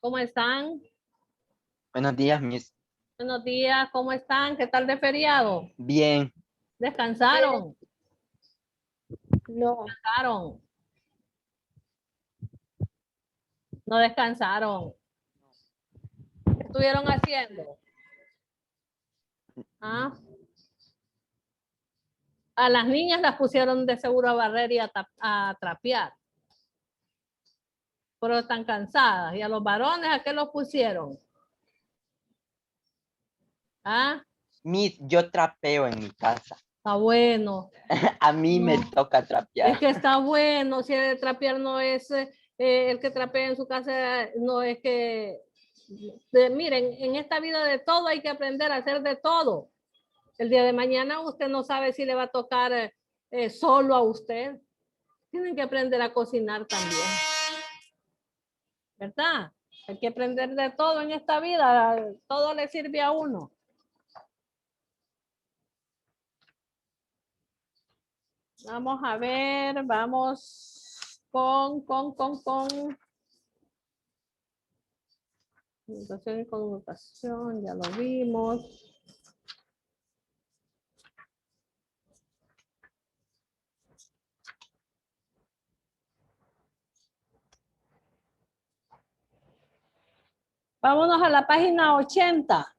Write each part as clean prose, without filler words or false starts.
¿Cómo están? Buenos días, Miss. Buenos días, ¿cómo están? ¿Qué tal de feriado? Bien, ¿Descansaron? No, ¿Descansaron? No descansaron. ¿Qué estuvieron haciendo? ¿Ah? A las niñas las pusieron de seguro a barrer y a trapear. Pero están cansadas. ¿Y a los varones a qué los pusieron? ¿Ah? Miss, yo trapeo en mi casa. Está bueno. A mí me No. toca trapear. Es que está bueno. Si el trapear no es el que trapea en su casa, no es que... miren, en esta vida de todo hay que aprender a hacer de todo. El día de mañana usted no sabe si le va a tocar solo a usted. Tienen que aprender a cocinar también. ¿Verdad? Hay que aprender de todo en esta vida. Todo le sirve a uno. Vamos a ver, vamos con educación y connotación, ya lo vimos. Vámonos a la página 80.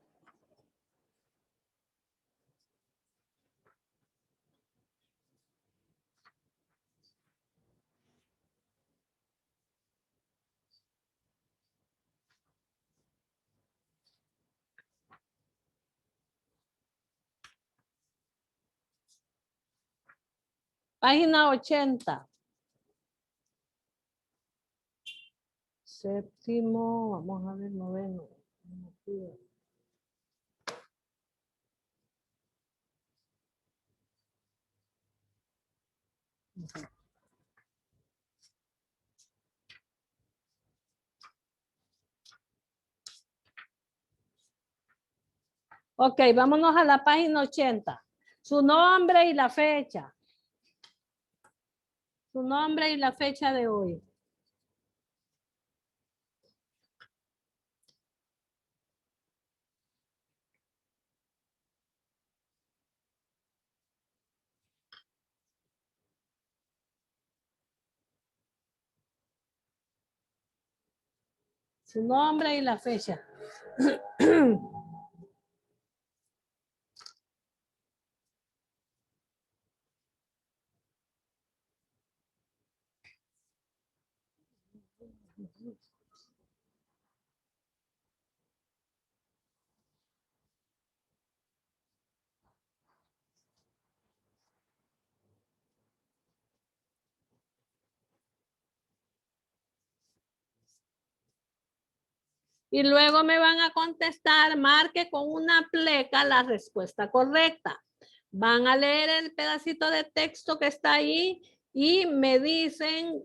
Página 80. Séptimo, vamos a ver, noveno. Ok, vámonos a la página 80. Su nombre y la fecha. Su nombre y la fecha de hoy. Su nombre y la fecha. Y luego me van a contestar, marque con una pleca la respuesta correcta. Van a leer el pedacito de texto que está ahí y me dicen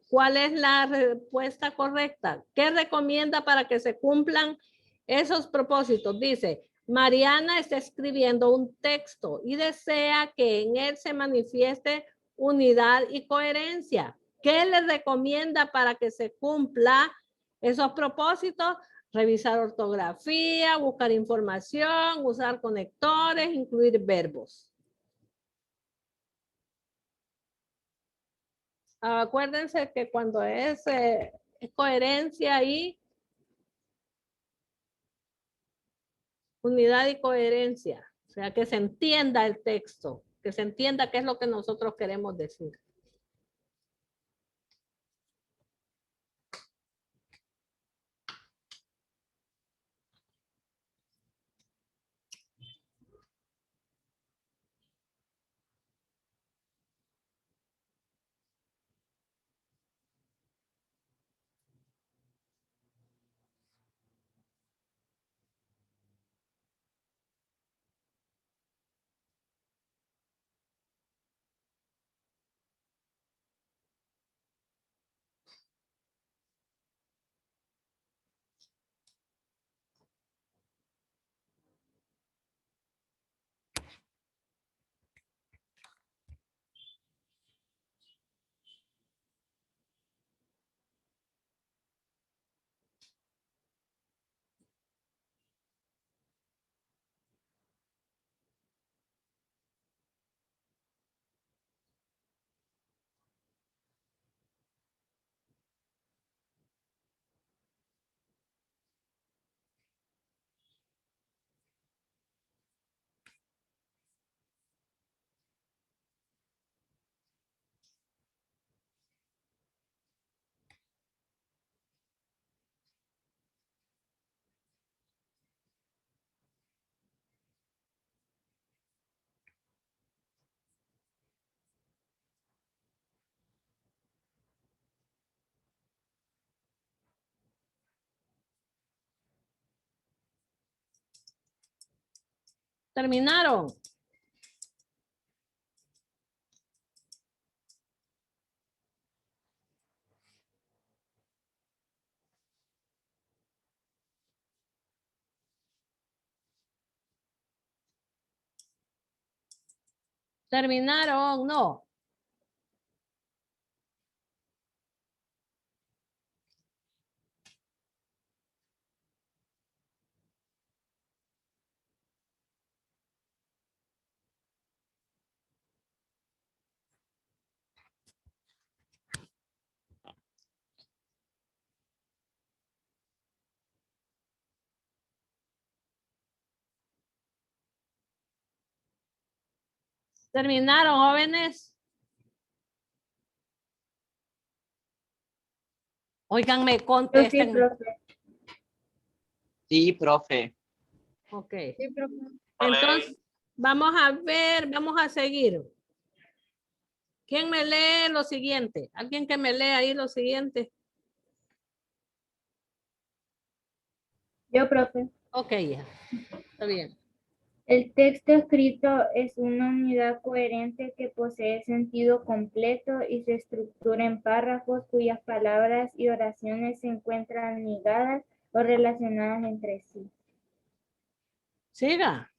cuál es la respuesta correcta. ¿Qué recomienda para que se cumplan esos propósitos? Dice, Mariana está escribiendo un texto y desea que en él se manifieste unidad y coherencia. ¿Qué le recomienda para que se cumpla esos propósitos? Revisar ortografía, buscar información, usar conectores, incluir verbos. Acuérdense que cuando es coherencia y unidad y coherencia, o sea, que se entienda el texto, que se entienda qué es lo que nosotros queremos decir. ¿Terminaron? ¿Terminaron? No. ¿Terminaron, jóvenes? Óiganme, Yo sí, contesten. profe. Sí, profe. Ok. Sí, profe. Entonces, vamos a ver, vamos a seguir. ¿Quién me lee lo siguiente? ¿Alguien que me lee ahí lo siguiente? Yo, profe. Ok, ya. Está bien. El texto escrito es una unidad coherente que posee sentido completo y se estructura en párrafos cuyas palabras y oraciones se encuentran ligadas o relacionadas entre sí. Siga.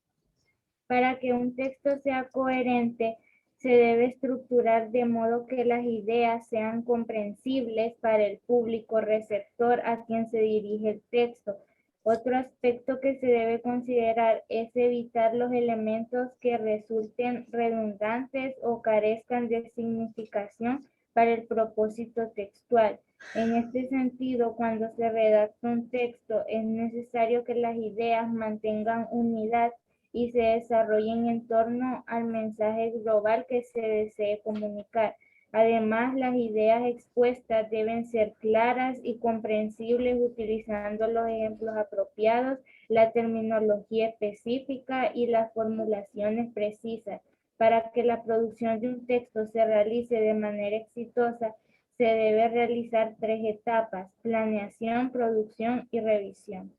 Para que un texto sea coherente, se debe estructurar de modo que las ideas sean comprensibles para el público receptor a quien se dirige el texto. Otro aspecto que se debe considerar es evitar los elementos que resulten redundantes o carezcan de significación para el propósito textual. En este sentido, cuando se redacta un texto, es necesario que las ideas mantengan unidad y se desarrollen en torno al mensaje global que se desee comunicar. Además, las ideas expuestas deben ser claras y comprensibles utilizando los ejemplos apropiados, la terminología específica y las formulaciones precisas. Para que la producción de un texto se realice de manera exitosa, se debe realizar 3 etapas: planeación, producción y revisión.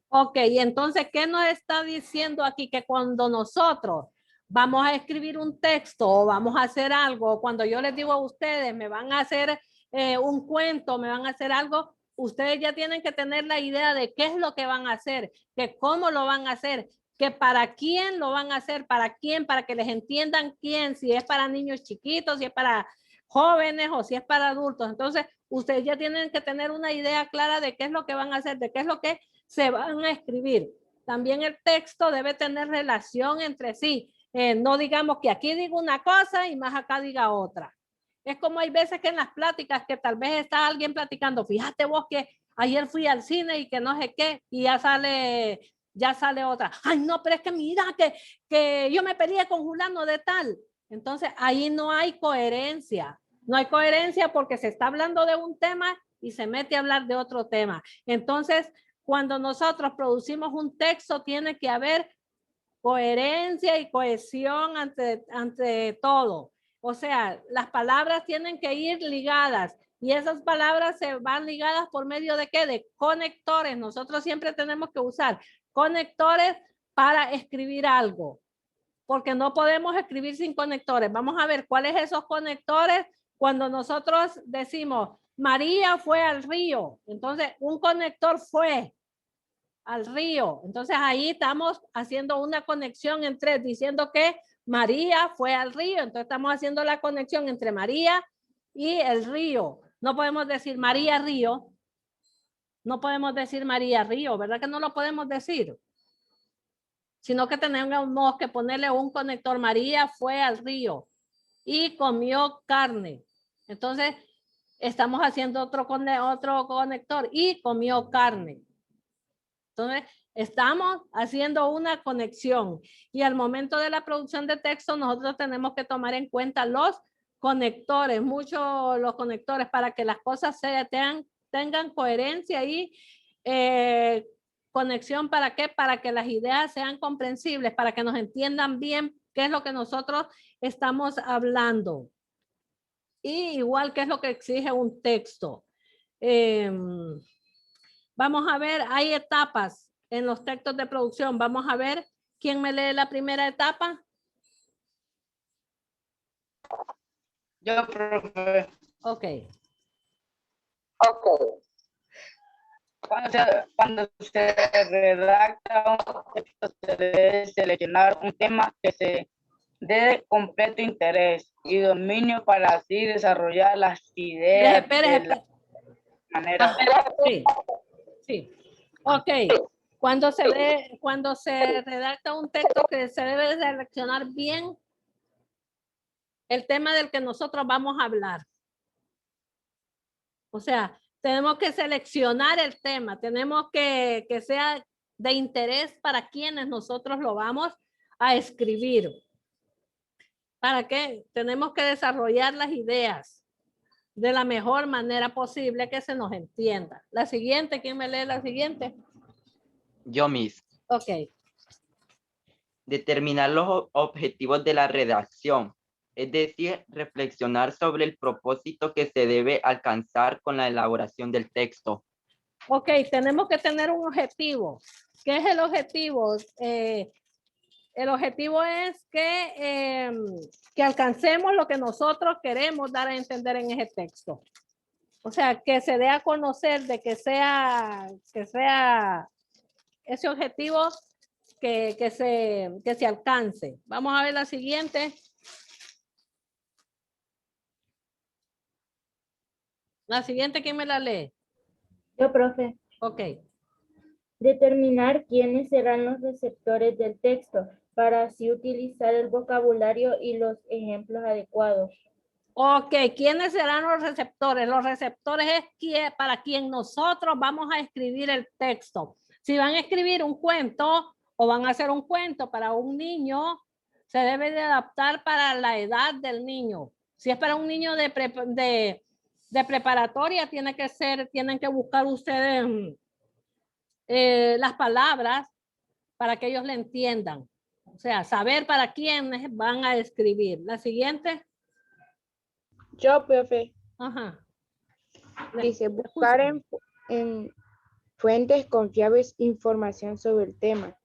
Ok, y entonces, ¿qué nos está diciendo aquí? Que cuando nosotros vamos a escribir un texto o vamos a hacer algo, cuando yo les digo a ustedes, me van a hacer un cuento, me van a hacer algo, ustedes ya tienen que tener la idea de qué es lo que van a hacer, que cómo lo van a hacer, que para quién lo van a hacer, para quién, para que les entiendan quién, si es para niños chiquitos, si es para jóvenes o si es para adultos. Entonces, ustedes ya tienen que tener una idea clara de qué es lo que van a hacer, de qué es lo que se van a escribir. También el texto debe tener relación entre sí. No digamos que aquí digo una cosa y más acá diga otra. Es como hay veces que en las pláticas que tal vez está alguien platicando, fíjate vos que ayer fui al cine y que no sé qué, y ya sale otra. Ay, no, pero es que mira que yo me peleé con Julano de tal. Entonces ahí no hay coherencia. No hay coherencia porque se está hablando de un tema y se mete a hablar de otro tema. Entonces, cuando nosotros producimos un texto, tiene que haber coherencia y cohesión ante todo. O sea, las palabras tienen que ir ligadas y esas palabras se van ligadas por medio de ¿qué? De conectores. Nosotros siempre tenemos que usar conectores para escribir algo, porque no podemos escribir sin conectores. Vamos a ver cuáles esos conectores cuando nosotros decimos María fue al río. Entonces, un conector fue al río. Entonces ahí estamos haciendo una conexión entre, diciendo que María fue al río. Entonces estamos haciendo la conexión entre María y el río. No podemos decir María Río. No podemos decir María Río, ¿verdad que no lo podemos decir? Sino que tenemos que ponerle un conector. María fue al río y comió carne. Entonces estamos haciendo otro conector y comió carne. Entonces, estamos haciendo una conexión y al momento de la producción de texto nosotros tenemos que tomar en cuenta los conectores, muchos los conectores para que las cosas tengan coherencia y conexión. ¿Para qué? Para que las ideas sean comprensibles, para que nos entiendan bien qué es lo que nosotros estamos hablando. Y igual qué es lo que exige un texto. Vamos a ver, hay etapas en los textos de producción. Vamos a ver ¿Quién me lee la primera etapa? Yo, profe. Ok. Cuando se redacta un texto, se debe seleccionar un tema que se dé de completo interés y dominio para así desarrollar las ideas Espere. de la manera. Sí, sí. Ok. Cuando se redacta un texto que se debe seleccionar bien el tema del que nosotros vamos a hablar. O sea, tenemos que seleccionar el tema, tenemos que sea de interés para quienes nosotros lo vamos a escribir. ¿Para qué? Tenemos que desarrollar las ideas de la mejor manera posible que se nos entienda. La siguiente, ¿quién me lee la siguiente? Yo mismo. Ok. Determinar los objetivos de la redacción, es decir, reflexionar sobre el propósito que se debe alcanzar con la elaboración del texto. Ok, tenemos que tener un objetivo. ¿Qué es el objetivo? El objetivo es que alcancemos lo que nosotros queremos dar a entender en ese texto. O sea, que se dé a conocer de que sea ese objetivo que se alcance. Vamos a ver la siguiente. La siguiente, ¿quién me la lee? Yo, profe. Ok. Determinar quiénes serán los receptores del texto para así utilizar el vocabulario y los ejemplos adecuados. Ok, ¿quiénes serán los receptores? Los receptores es para quien nosotros vamos a escribir el texto. Si van a escribir un cuento o van a hacer un cuento para un niño, se debe de adaptar para la edad del niño. Si es para un niño de preparatoria, tienen que buscar ustedes las palabras para que ellos le entiendan. O sea, saber para quiénes van a escribir. La siguiente. Yo, profe, Ajá. dice buscar en fuentes confiables información sobre el tema.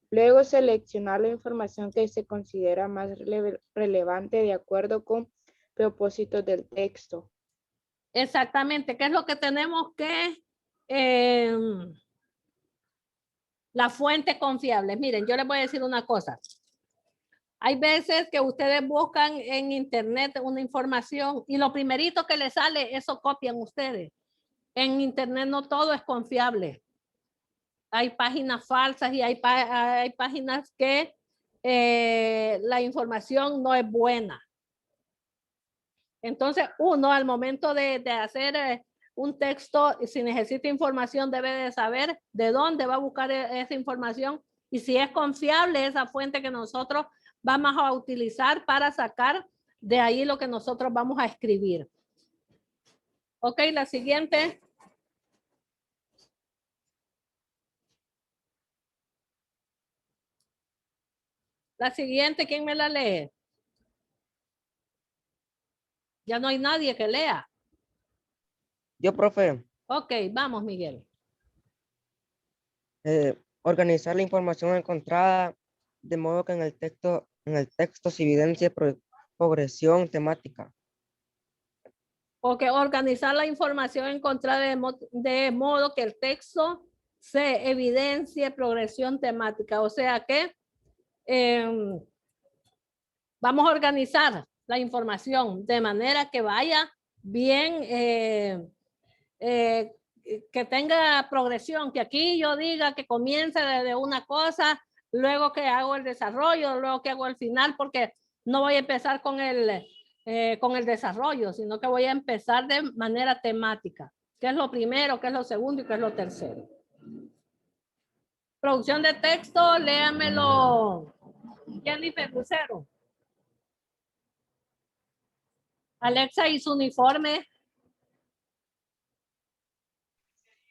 Luego seleccionar la información que se considera más relevante de acuerdo con propósitos del texto. Exactamente, ¿qué es lo que tenemos que la fuente confiable? Miren, yo les voy a decir una cosa. Hay veces que ustedes buscan en internet una información y lo primerito que les sale, eso copian ustedes. En internet no todo es confiable. Hay páginas falsas y hay páginas que la información no es buena. Entonces, uno al momento de hacer un texto, si necesita información, debe de saber de dónde va a buscar esa información y si es confiable esa fuente que nosotros vamos a utilizar para sacar de ahí lo que nosotros vamos a escribir. Ok, la siguiente. La siguiente, ¿quién me la lee? Ya no hay nadie que lea. Yo, profe, Ok, vamos, Miguel. organizar la información encontrada de modo que en el texto se evidencie progresión temática. Ok, organizar la información encontrada de modo que el texto se evidencie progresión temática. O sea que vamos a organizar la información de manera que vaya bien, que tenga progresión, que aquí yo diga que comience desde una cosa, luego que hago el desarrollo, luego que hago el final, porque no voy a empezar con el desarrollo, sino que voy a empezar de manera temática. ¿Qué es lo primero, qué es lo segundo y qué es lo tercero? Producción de texto, léamelo Jennifer Lucero. Alexa y su uniforme.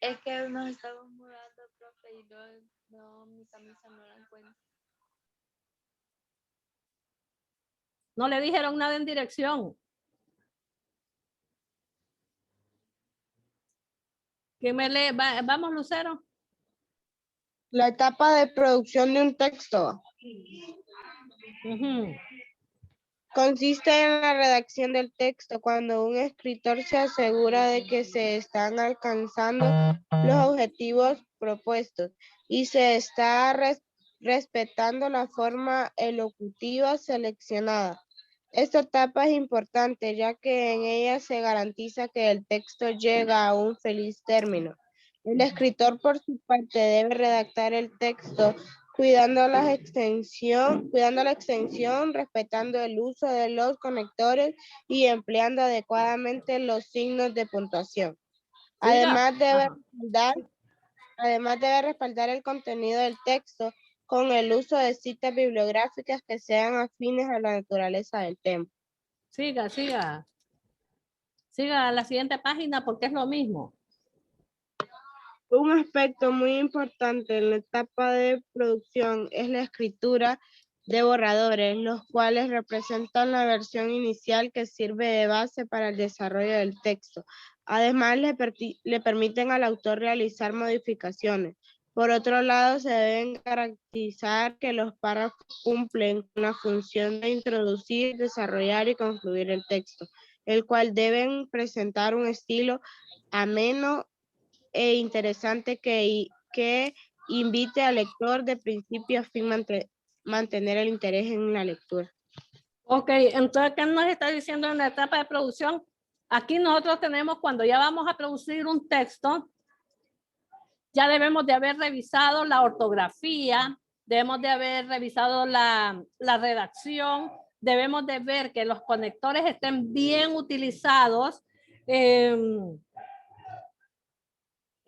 Es que nos estamos mudando, profe, y no, mi camisa no la encuentro. No le dijeron nada en dirección. ¿Quién me lee? Vamos, Lucero. La etapa de producción de un texto. Ujú. Consiste en la redacción del texto cuando un escritor se asegura de que se están alcanzando los objetivos propuestos y se está respetando la forma elocutiva seleccionada. Esta etapa es importante ya que en ella se garantiza que el texto llega a un feliz término. El escritor por su parte debe redactar el texto cuidando la extensión, respetando el uso de los conectores y empleando adecuadamente los signos de puntuación. Siga. Además debe respaldar el contenido del texto con el uso de citas bibliográficas que sean afines a la naturaleza del tema. Siga, siga. Siga a la siguiente página porque es lo mismo. Un aspecto muy importante en la etapa de producción es la escritura de borradores, los cuales representan la versión inicial que sirve de base para el desarrollo del texto. Además, le permiten al autor realizar modificaciones. Por otro lado, se deben garantizar que los párrafos cumplen con la función de introducir, desarrollar y concluir el texto, el cual deben presentar un estilo ameno e interesante que invite al lector de principio a fin mantener el interés en la lectura. Ok, entonces, ¿qué nos está diciendo en la etapa de producción? Aquí nosotros tenemos, cuando ya vamos a producir un texto, ya debemos de haber revisado la ortografía, debemos de haber revisado la redacción, debemos de ver que los conectores estén bien utilizados,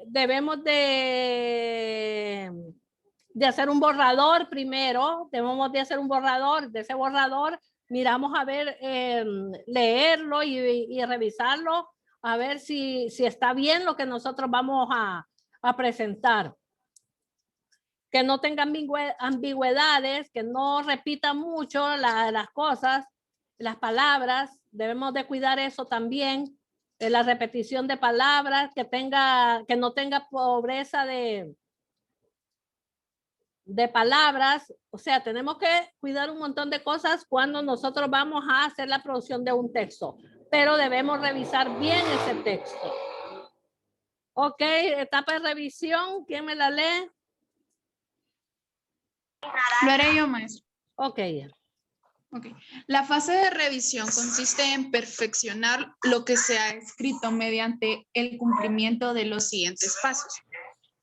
debemos de hacer un borrador primero, debemos de hacer un borrador, de ese borrador miramos a ver, leerlo y revisarlo, a ver si está bien lo que nosotros vamos a presentar. Que no tenga ambigüedades, que no repita mucho las cosas, las palabras, debemos de cuidar eso también. La repetición de palabras, que no tenga pobreza de palabras. O sea, tenemos que cuidar un montón de cosas cuando nosotros vamos a hacer la producción de un texto, pero debemos revisar bien ese texto. Ok, etapa de revisión, ¿quién me la lee? Lo haré yo, maestro. Ok. Ok. La fase de revisión consiste en perfeccionar lo que se ha escrito mediante el cumplimiento de los siguientes pasos.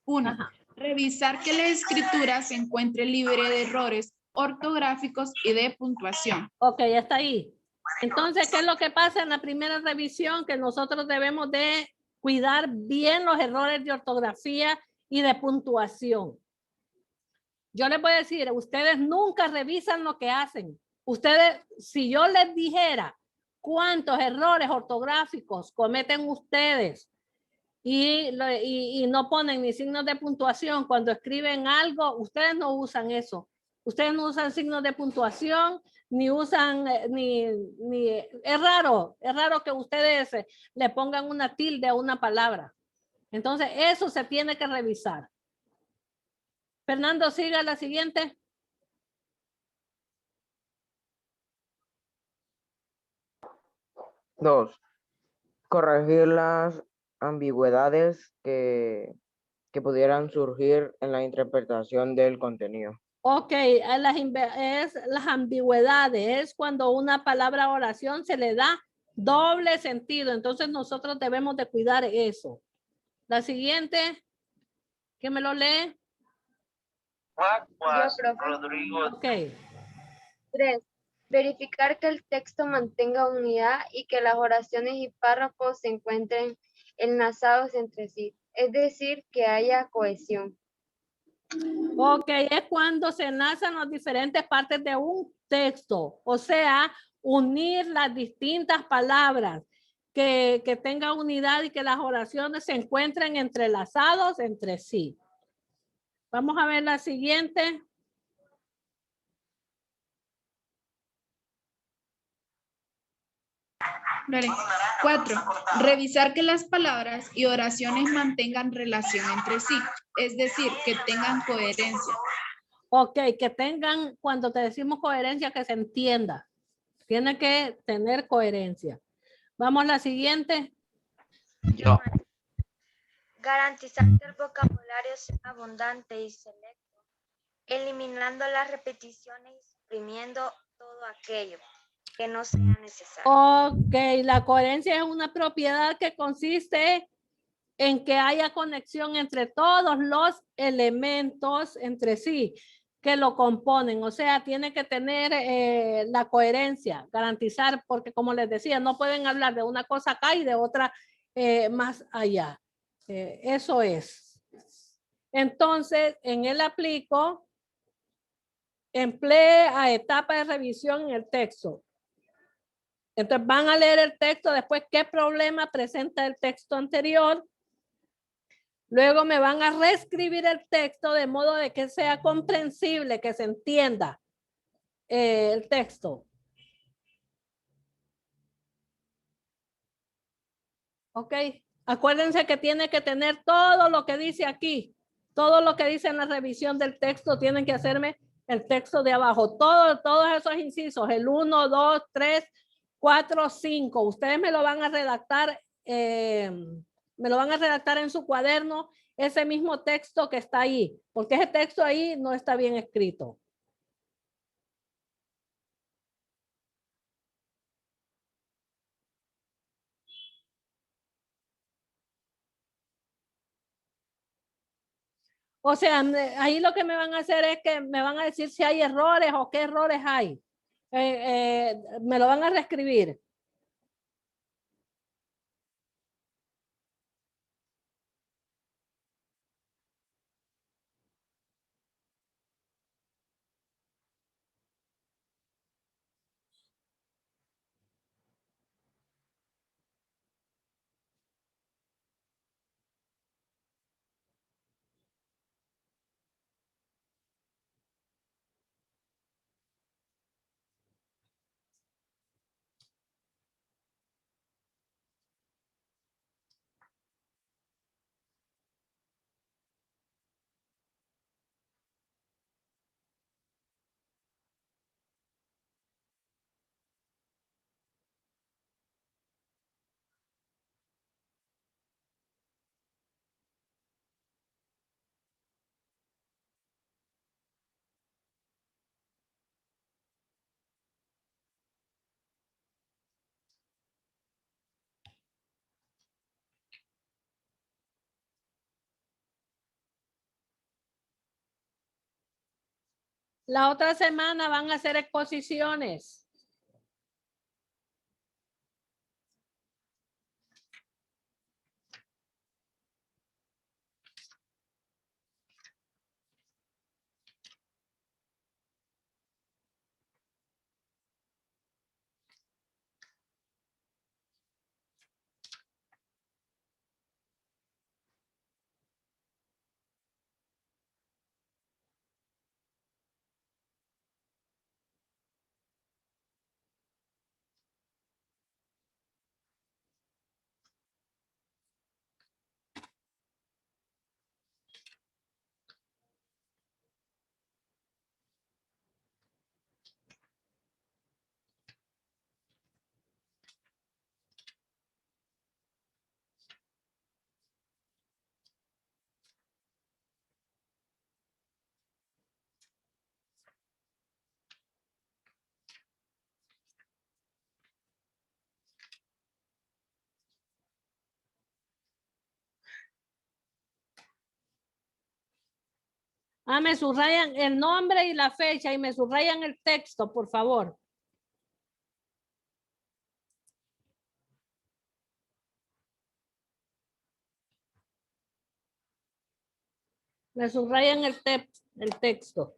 1. Revisar que la escritura se encuentre libre de errores ortográficos y de puntuación. Ok, ya está ahí. Entonces, ¿qué es lo que pasa en la primera revisión? Que nosotros debemos de cuidar bien los errores de ortografía y de puntuación. Yo les voy a decir, ustedes nunca revisan lo que hacen. Ustedes, si yo les dijera cuántos errores ortográficos cometen ustedes y no ponen ni signos de puntuación cuando escriben algo, ustedes no usan eso. Ustedes no usan signos de puntuación, ni usan, es raro que ustedes le pongan una tilde a una palabra. Entonces, eso se tiene que revisar. Fernando, siga la siguiente. Dos, corregir las ambigüedades que pudieran surgir en la interpretación del contenido. Ok, las ambigüedades es cuando una palabra oración se le da doble sentido. Entonces nosotros debemos de cuidar eso. La siguiente, ¿quién me lo lee? Yo, Rodrigo. Ok. 3. Verificar que el texto mantenga unidad y que las oraciones y párrafos se encuentren enlazados entre sí, es decir, que haya cohesión. Ok, es cuando se enlazan las diferentes partes de un texto, o sea, unir las distintas palabras, que tenga unidad y que las oraciones se encuentren entrelazados entre sí. Vamos a ver la siguiente. Vale. 4. Revisar que las palabras y oraciones mantengan relación entre sí, es decir, que tengan coherencia. Ok, que tengan, cuando te decimos coherencia, que se entienda. Tiene que tener coherencia. Vamos a la siguiente. Yo. Garantizar que el vocabulario sea abundante y selecto, eliminando las repeticiones y suprimiendo todo aquello que no sea necesario. Ok, la coherencia es una propiedad que consiste en que haya conexión entre todos los elementos entre sí que lo componen. O sea, tiene que tener la coherencia, garantizar, porque como les decía, no pueden hablar de una cosa acá y de otra más allá. Eso es. Entonces, en el aplico, emplee a etapa de revisión en el texto. Entonces van a leer el texto, después qué problema presenta el texto anterior. Luego me van a reescribir el texto de modo de que sea comprensible, que se entienda el texto. Ok, acuérdense que tiene que tener todo lo que dice aquí. Todo lo que dice en la revisión del texto, tienen que hacerme el texto de abajo. Todos esos incisos, el 1, 2, 3, 4, 5. Ustedes me lo van a redactar, en su cuaderno, ese mismo texto que está ahí, porque ese texto ahí no está bien escrito. O sea, ahí lo que me van a hacer es que me van a decir si hay errores o qué errores hay. Me lo van a reescribir. La otra semana van a hacer exposiciones. Me subrayan el nombre y la fecha y me subrayan el texto, por favor. Me subrayan el texto.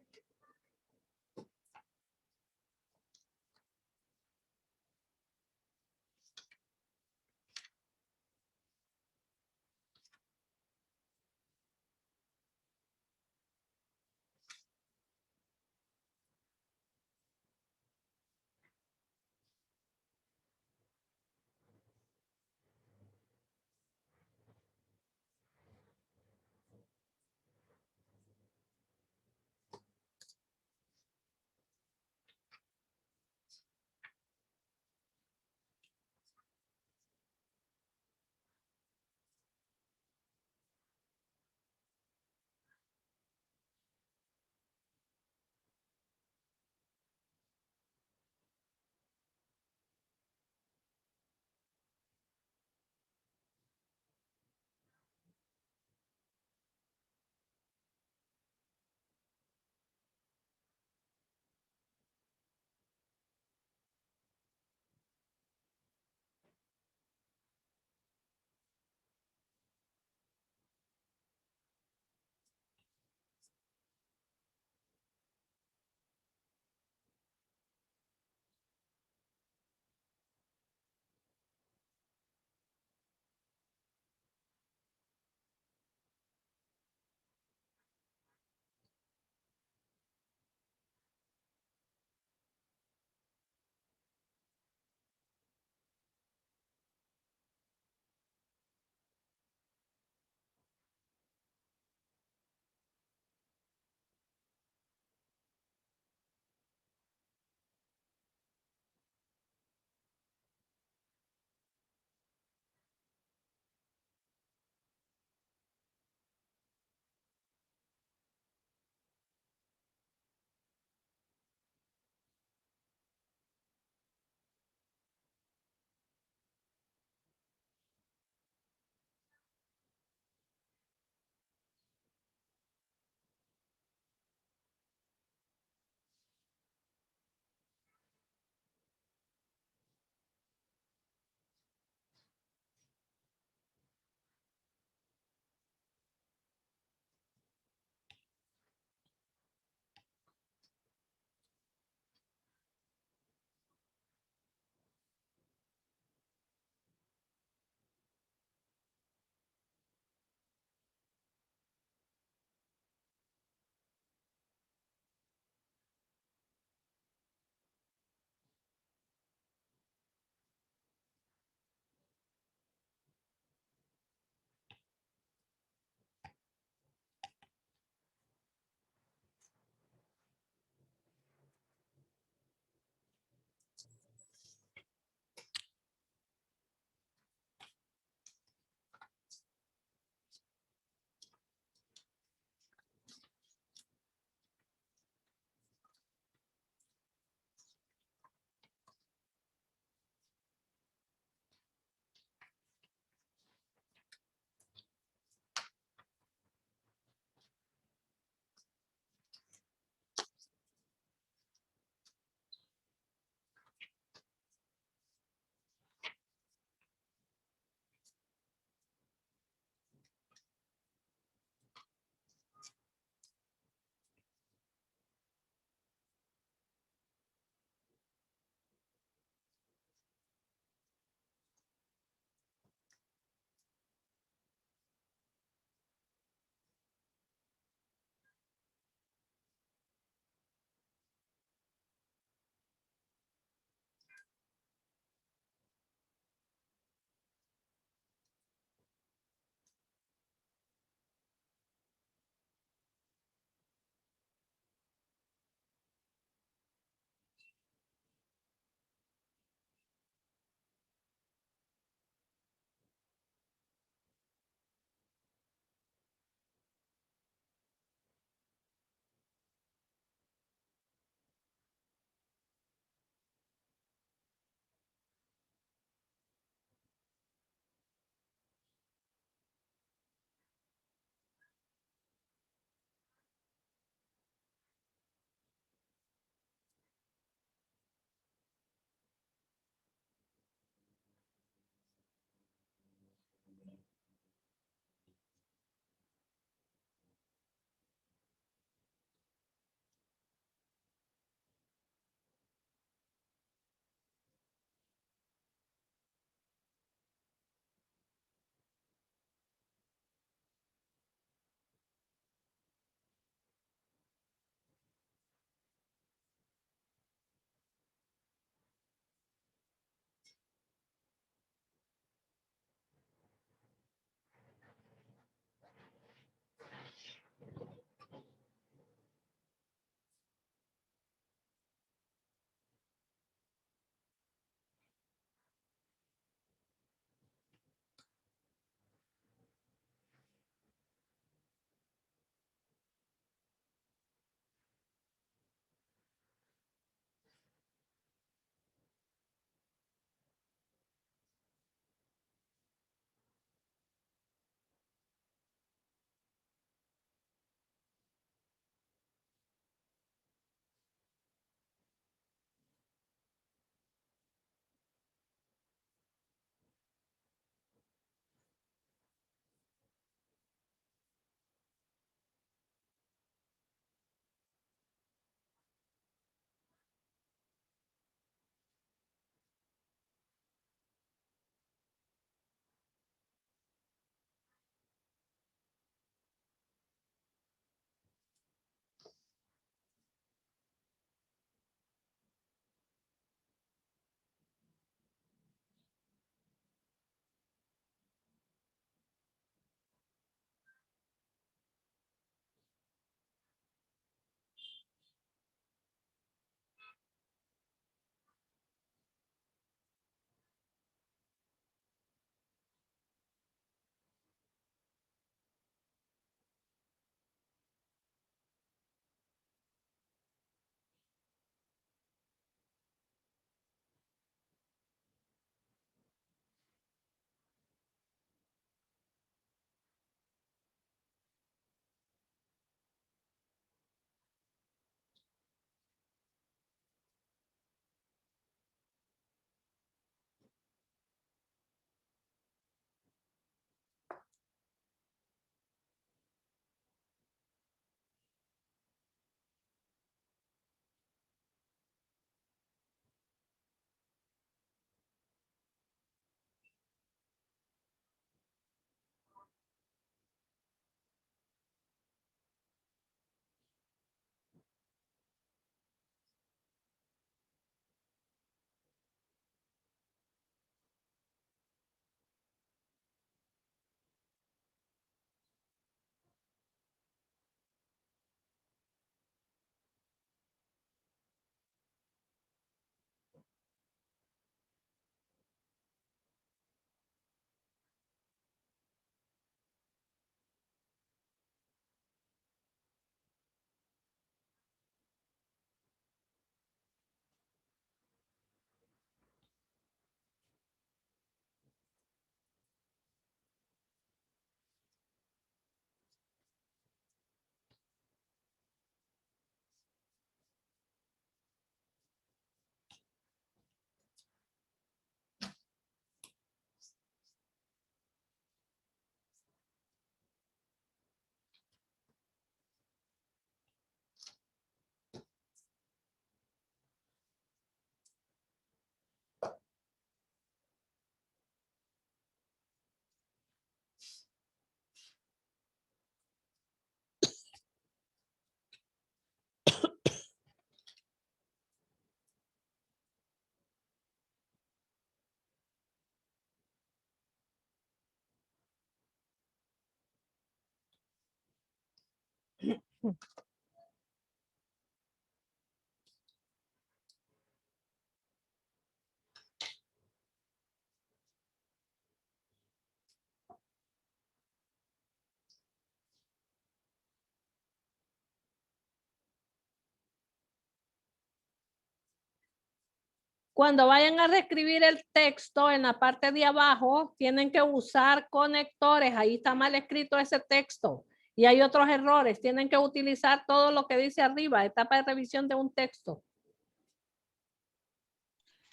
Cuando vayan a reescribir el texto en la parte de abajo, tienen que usar conectores. Ahí está mal escrito ese texto. Y hay otros errores. Tienen que utilizar todo lo que dice arriba, etapa de revisión de un texto.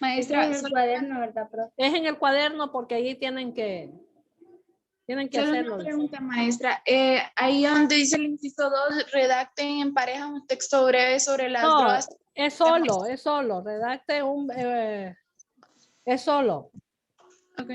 Eso Maestra, es en el cuaderno, ¿verdad, profe? Es en el cuaderno porque ahí tienen que solo hacerlo. una pregunta, maestra. Ahí donde dice el inciso 2, redacten en pareja un texto breve sobre las No, drogas. es solo. Redacte un... es solo. Ok.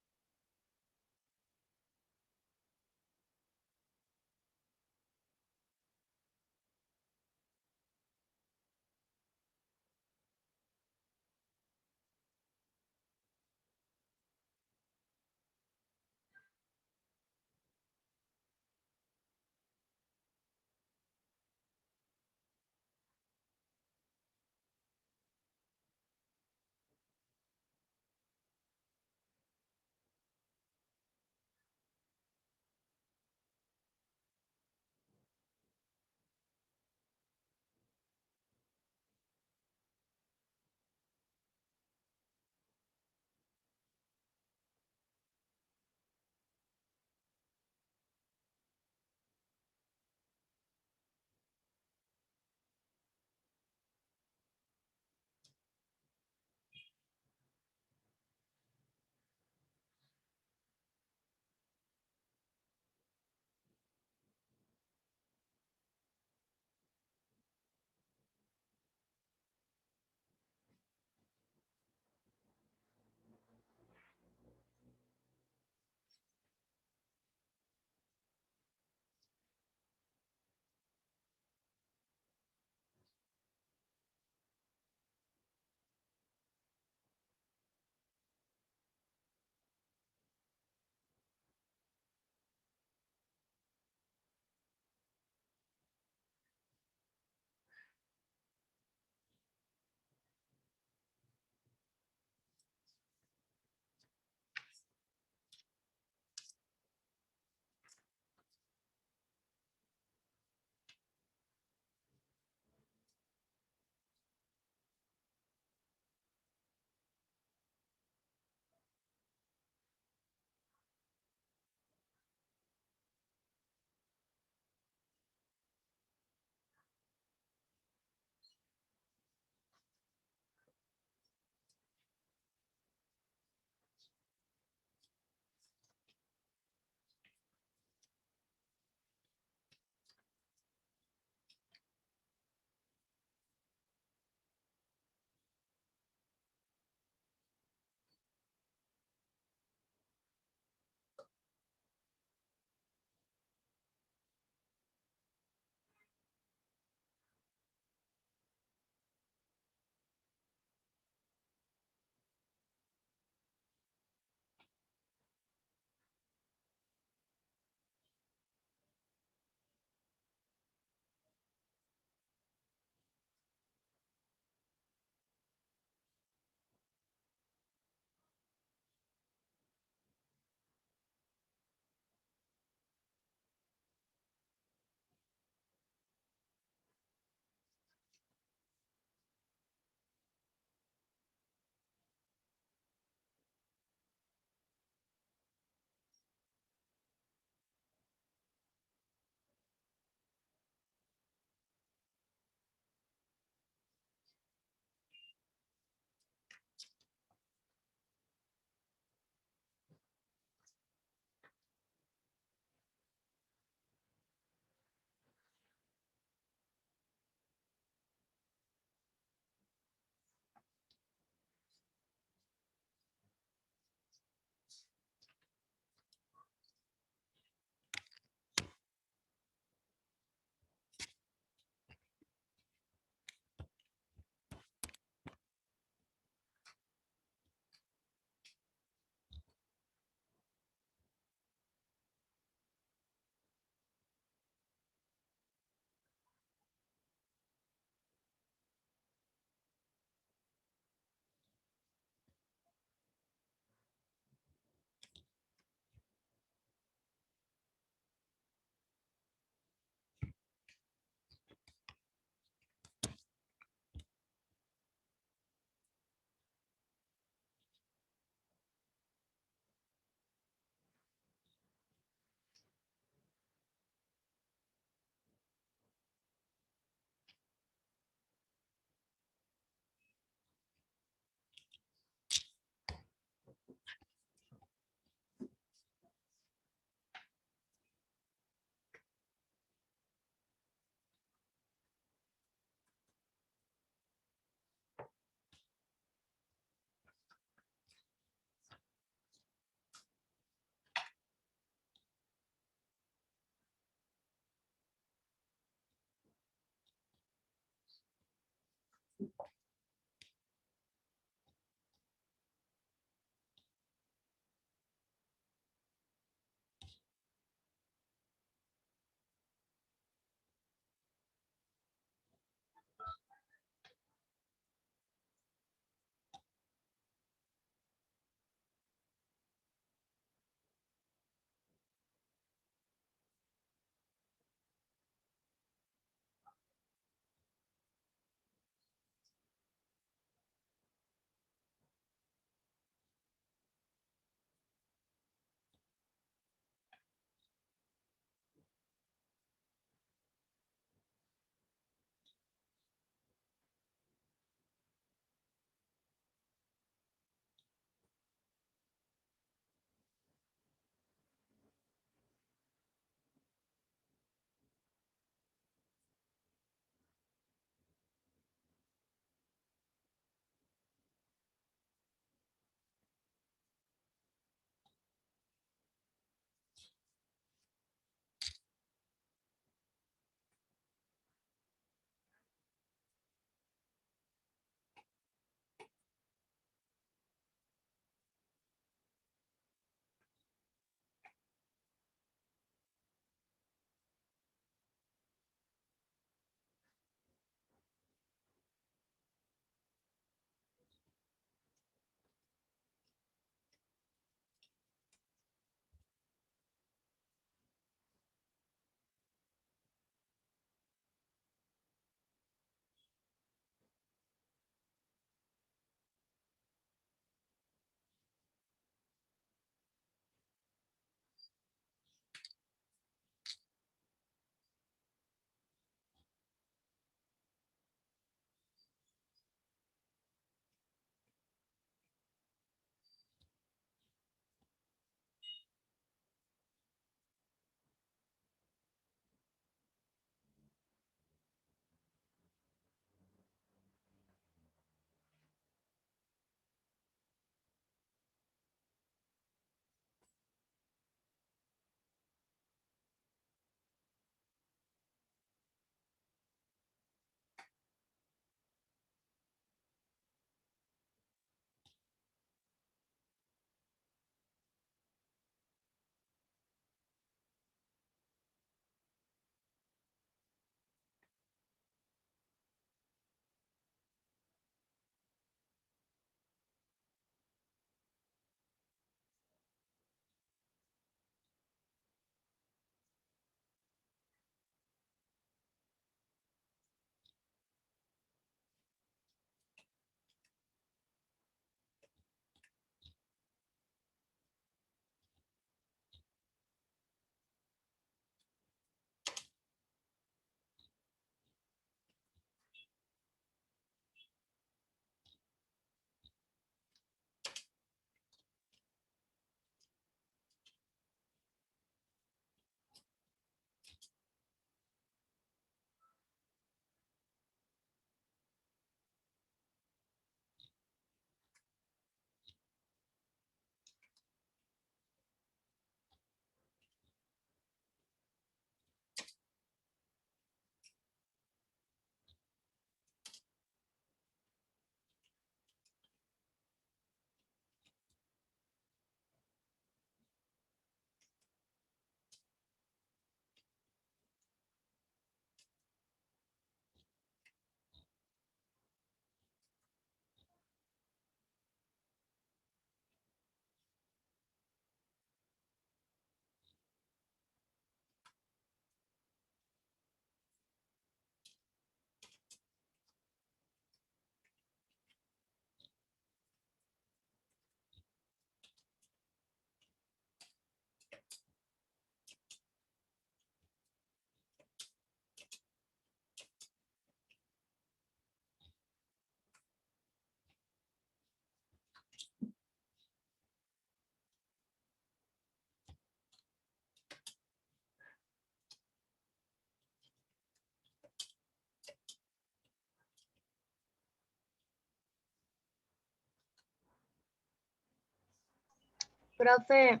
Profe,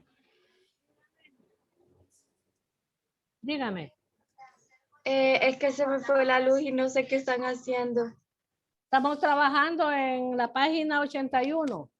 Dígame. es que se me fue la luz y no sé qué están haciendo. Estamos trabajando en la página 81.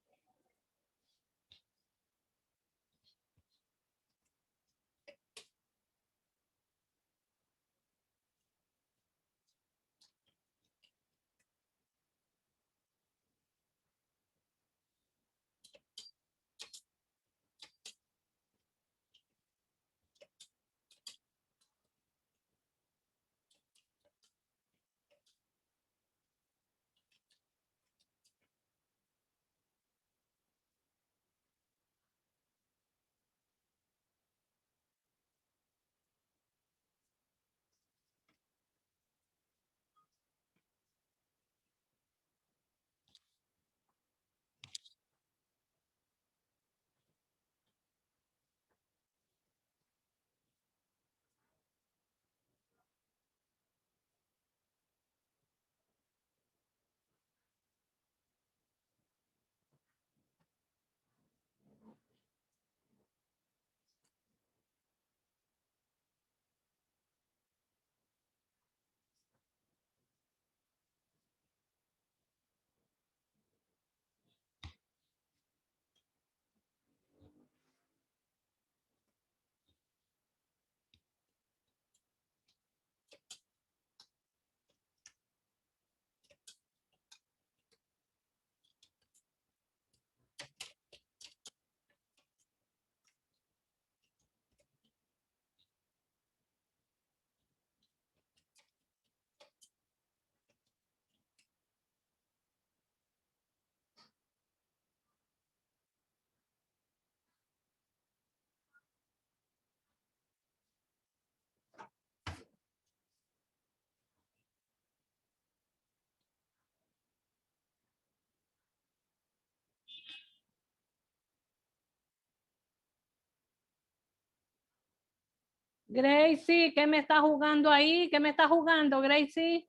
Gracie, ¿qué me está jugando ahí? ¿Qué me está jugando, Gracie?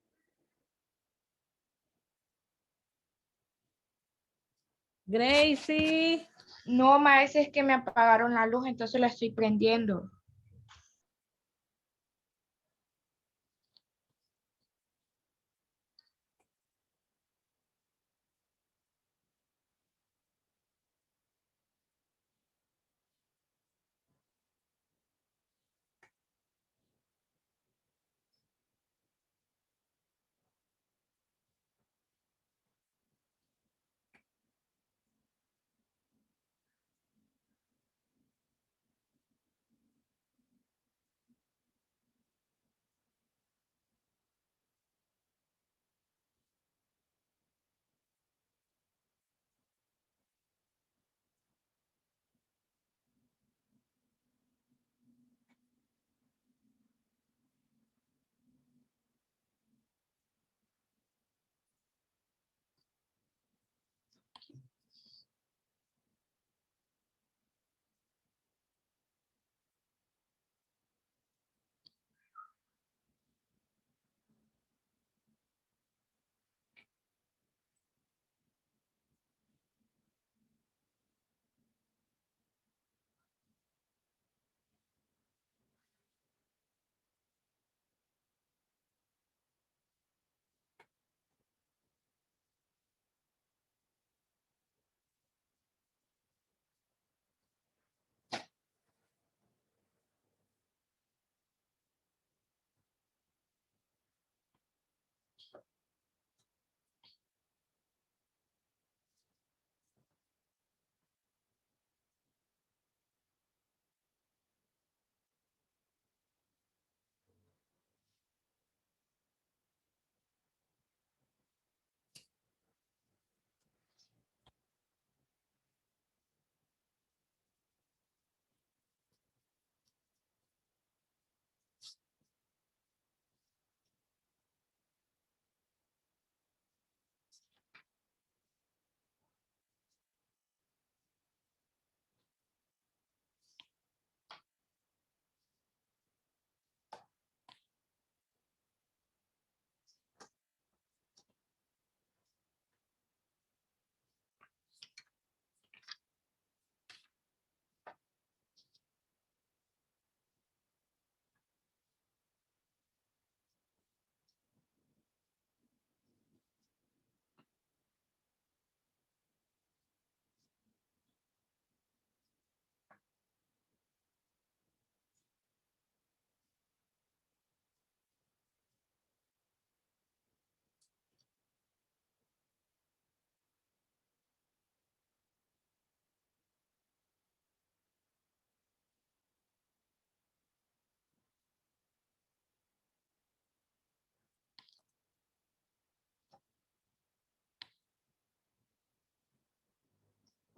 Gracie. No, maestra, es que me apagaron la luz, entonces la estoy prendiendo.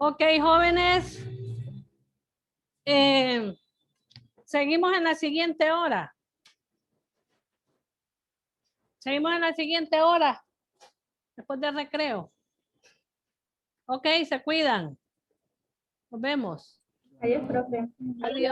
Ok, jóvenes. Seguimos en la siguiente hora. Seguimos en la siguiente hora. Después del recreo. Ok, se cuidan. Nos vemos. Adiós, profe. Adiós.